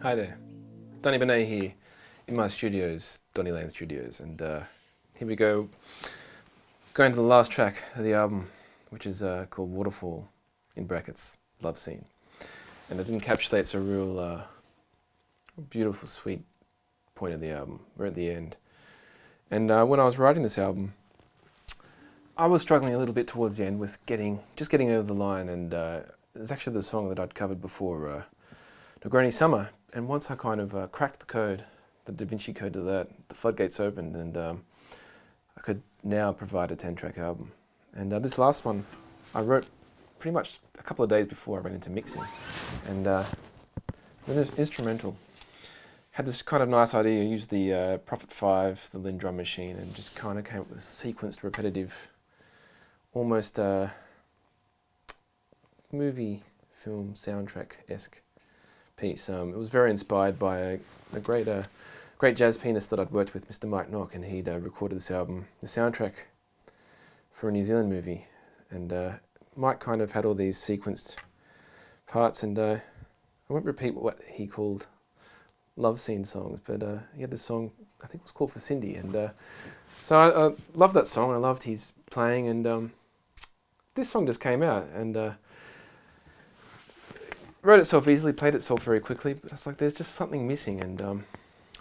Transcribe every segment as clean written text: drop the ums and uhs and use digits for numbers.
Hi there, Donny Benét here in my studios, Donny Land Studios, and here we go, going to the last track of the album, which is called Waterfall, in brackets, Love Scene. And it encapsulates a real beautiful, sweet point of the album. We're at the end. And when I was writing this album, I was struggling a little bit towards the end with just getting over the line, and it was actually the song that I'd covered before, Negroni Summer. And once I kind of cracked the code, the Da Vinci Code to that, the floodgates opened, and I could now provide a 10-track album. And this last one, I wrote pretty much a couple of days before I went into mixing. And it was instrumental. Had this kind of nice idea, used the Prophet 5, the Linn drum machine, and just kind of came up with a sequenced, repetitive, almost movie film soundtrack-esque piece. It was very inspired by a great jazz pianist that I'd worked with, Mr. Mike Knock, and he'd recorded this album, the soundtrack for a New Zealand movie. And Mike kind of had all these sequenced parts, and I won't repeat what he called love scene songs, but he had this song, I think it was called For Cindy, and so I loved that song, and I loved his playing, and this song just came out, and wrote itself easily, played itself very quickly, but it's like there's just something missing, and I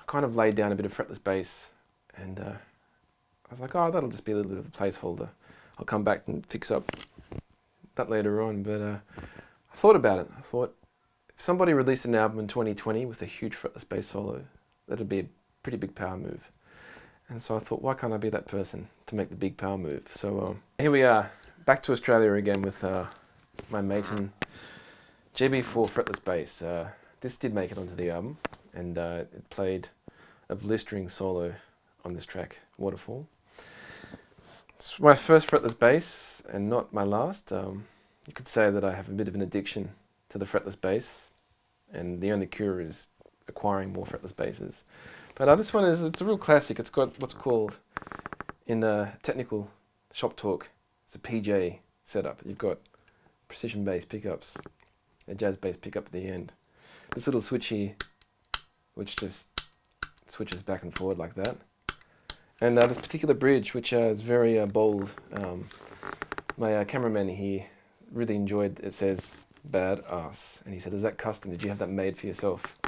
kind of laid down a bit of fretless bass, and I was like, oh, that'll just be a little bit of a placeholder. I'll come back and fix up that later on, but I thought about it. I thought, if somebody released an album in 2020 with a huge fretless bass solo, that'd be a pretty big power move. And so I thought, why can't I be that person to make the big power move? So here we are, back to Australia again with my Maton GB4 fretless bass. This did make it onto the album, and it played a blistering solo on this track, Waterfall. It's my first fretless bass, and not my last. You could say that I have a bit of an addiction to the fretless bass, and the only cure is acquiring more fretless basses. But this one it's a real classic. It's got what's called, in technical shop talk, it's a PJ setup. You've got precision bass pickups, a jazz bass pickup at the end. This little switch here, which just switches back and forward like that. And this particular bridge, which is very bold. My cameraman here really enjoyed, it says, bad ass. And he said, is that custom? Did you have that made for yourself?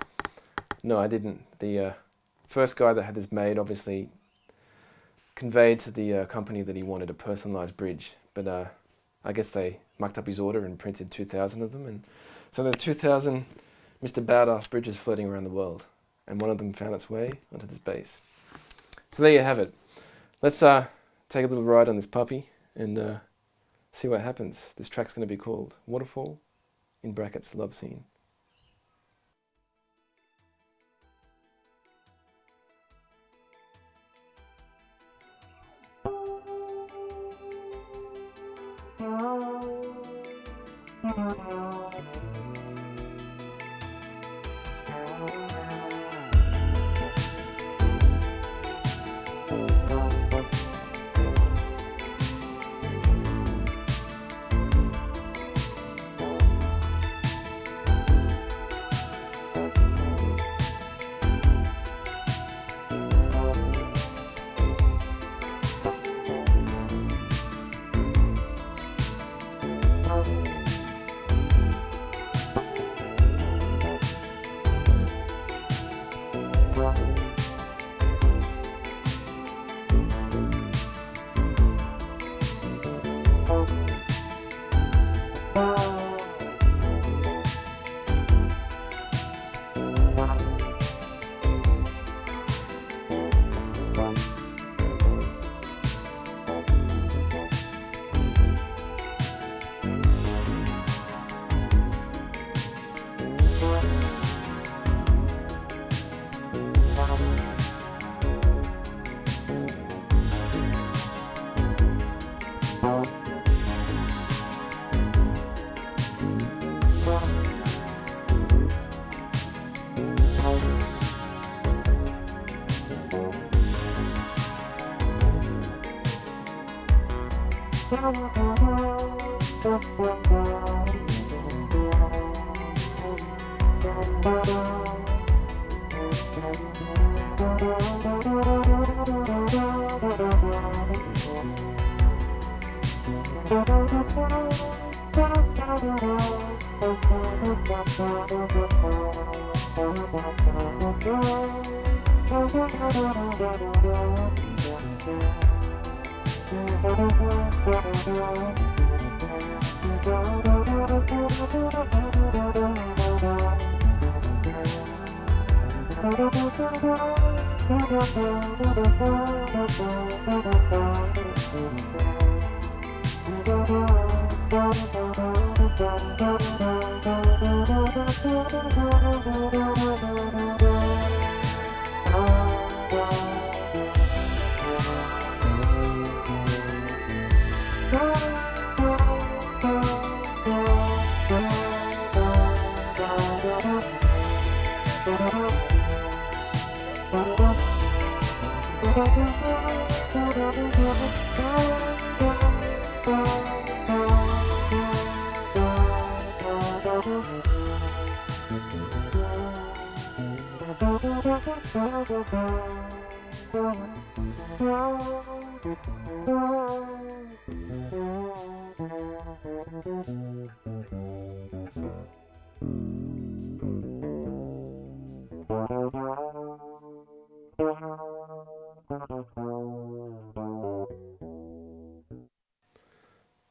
No, I didn't. The first guy that had this made obviously conveyed to the company that he wanted a personalized bridge. But I guess they mucked up his order and printed 2,000 of them. And so there's 2,000 Mr. Badass bridges floating around the world. And one of them found its way onto this bass. So there you have it. Let's take a little ride on this puppy and see what happens. This track's going to be called Waterfall, in brackets, Love Scene.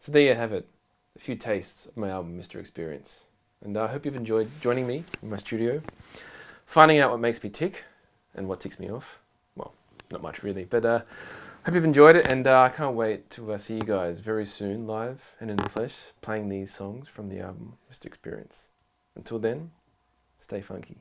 So there you have it, a few tastes of my album, Mr. Experience. And I hope you've enjoyed joining me in my studio, finding out what makes me tick and what ticks me off. Well, not much really, but hope you've enjoyed it, and I can't wait to see you guys very soon, live and in the flesh, playing these songs from the album, Mr. Experience. Until then, stay funky.